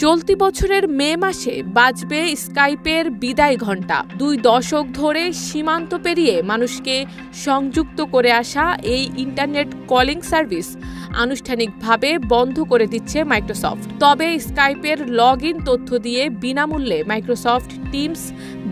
চলতি বছরের মে মাসে বাজবে স্কাইপের বিদায় ঘণ্টা। 2 দশক ধরে সীমান্ত পেরিয়ে মানুষকে সংযুক্ত করে আসা এই ইন্টারনেট কলিং সার্ভিস আনুষ্ঠানিকভাবে বন্ধ করে দিচ্ছে মাইক্রোসফট। তবে স্কাইপের লগইন তথ্য দিয়ে বিনামূল্যে মাইক্রোসফট টিমস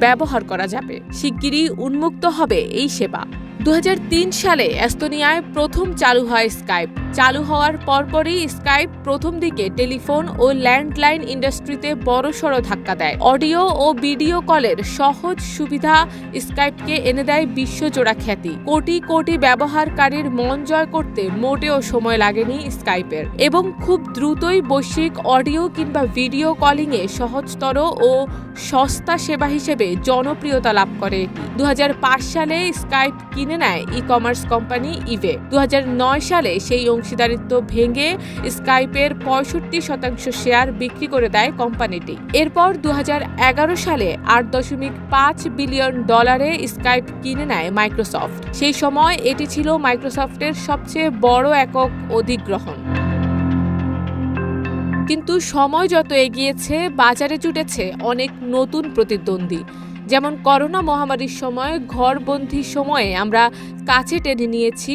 ব্যবহার করা যাবে। শিগগিরই উন্মুক্ত হবে এই সেবা। 2003 সালে এস্তোনিয়ায় প্রথম চালু হয় স্কাইপ। চালু হওয়ার পরপরই স্কাইপ প্রথম দিকে টেলিফোন ও ল্যান্ডলাইন ইন্ডাস্ট্রিতে বড়সড় ধাক্কা দেয়। অডিও ও ভিডিও কলের সহজ সুবিধা স্কাইপকে এনে দেয় বিশ্বজোড়া খ্যাতি। কোটি কোটি ব্যবহারকারীর মন জয় করতে মোটেও সময় লাগেনি স্কাইপের, এবং খুব দ্রুতই বৈশ্বিক অডিও কিংবা ভিডিও কলিংয়ে সহজতর ও সস্তা সেবা হিসেবে জনপ্রিয়তা লাভ করে এটি। 2005 সালে স্কাইপ কিনে নেয় ই-কমার্স কোম্পানি ইবে। 2009 সালে সেই অংশীদারিত্ব ভেঙে স্কাইপের 65% শেয়ার বিক্রি করে দেয় কোম্পানিটি। এরপর 2011 সালে $8.5 বিলিয়ন স্কাইপ কিনে নেয় মাইক্রোসফট। সেই সময় এটি ছিল মাইক্রোসফটের সবচেয়ে বড় একক অধিগ্রহণ। কিন্তু সময় যত এগিয়েছে, বাজারে জুটেছে অনেক নতুন প্রতিদ্বন্দ্বী। যেমন করোনা মহামারীর সময় ঘরবন্দির সময়ে আমরা কাছে টেনে নিয়েছি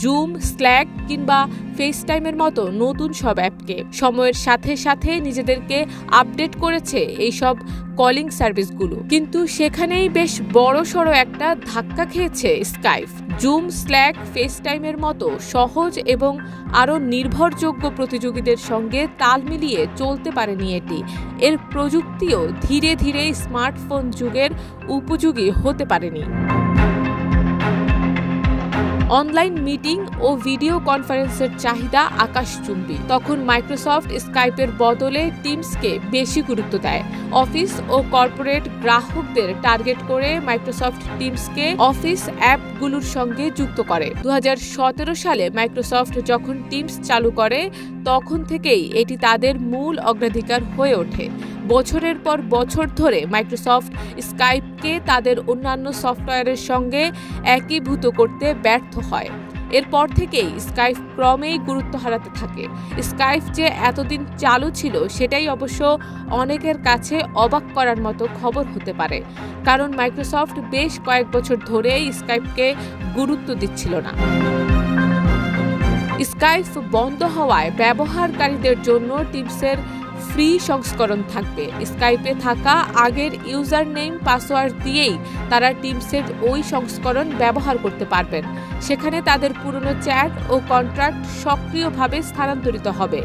জুম, স্ল্যাক কিংবা ফেসটাইমের মতো নতুন সব অ্যাপকে। সময়ের সাথে সাথে নিজেদেরকে আপডেট করেছে এইসব কলিং সার্ভিসগুলো। কিন্তু সেখানেই বেশ বড়সড় একটা ধাক্কা খেয়েছে স্কাইপ। জুম, স্ল্যাক, ফেসটাইমের মতো সহজ এবং আরও নির্ভরযোগ্য প্রতিযোগীদের সঙ্গে তাল মিলিয়ে চলতে পারেনি এটি। এর প্রযুক্তিও ধীরে ধীরে স্মার্টফোন যুগের উপযোগী হতে পারেনি। অনলাইন মিটিং ও ভিডিও কনফারেন্সের চাহিদা আকাশচুম্বী। তখন মাইক্রোসফট স্কাইপের বদলে টিমসকে বেশি গুরুত্ব দেয়। অফিস ও কর্পোরেট গ্রাহকদের টার্গেট করে মাইক্রোসফট টিমসকে অফিস অ্যাপগুলোর সঙ্গে যুক্ত করে। 2017 সালে মাইক্রোসফট যখন টিমস চালু করে, তখন থেকেই এটি তাদের মূল অগ্রাধিকার হয়ে ওঠে। বছরের পর বছর ধরে মাইক্রোসফট স্কাইপকে তাদের অন্যান্য সফটওয়্যারের সঙ্গে একীভূত করতে ব্যর্থ হয়। এরপর থেকেই স্কাইপ ক্রমেই গুরুত্ব হারাতে থাকে। স্কাইপ যে এতদিন চালু ছিল, সেটাই অবশ্য অনেকের কাছে অবাক করার মতো খবর হতে পারে, কারণ মাইক্রোসফট বেশ কয়েক বছর ধরেই স্কাইপকে গুরুত্ব দিচ্ছিল না। স্কাইপ বন্ধ হওয়ায় ব্যবহারকারীদের জন্য টিমসের ফ্রি সংস্করণ থাকবে। স্কাইপে থাকা আগের ইউজার নেম, পাসওয়ার্ড দিয়েই তারা টিমসের ওই সংস্করণ ব্যবহার করতে পারবেন। সেখানে তাদের পুরনো চ্যাট ও কন্ট্রাক্ট সক্রিয়ভাবে স্থানান্তরিত হবে।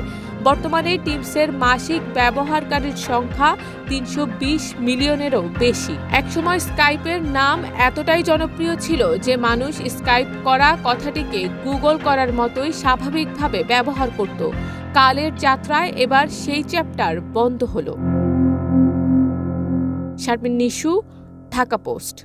বর্তমানে টিমসের মাসিক ব্যবহারকারীর সংখ্যা 320 মিলিয়নেরও বেশি। একসময় স্কাইপের নাম এতটাই জনপ্রিয় ছিল যে মানুষ স্কাইপ করা কথাটিকে গুগল করার মতোই স্বাভাবিকভাবে ব্যবহার করত। কালের যাত্রায় এবার সেই চ্যাপ্টার বন্ধ হলো। শারমিন নিশু, ঢাকা পোস্ট।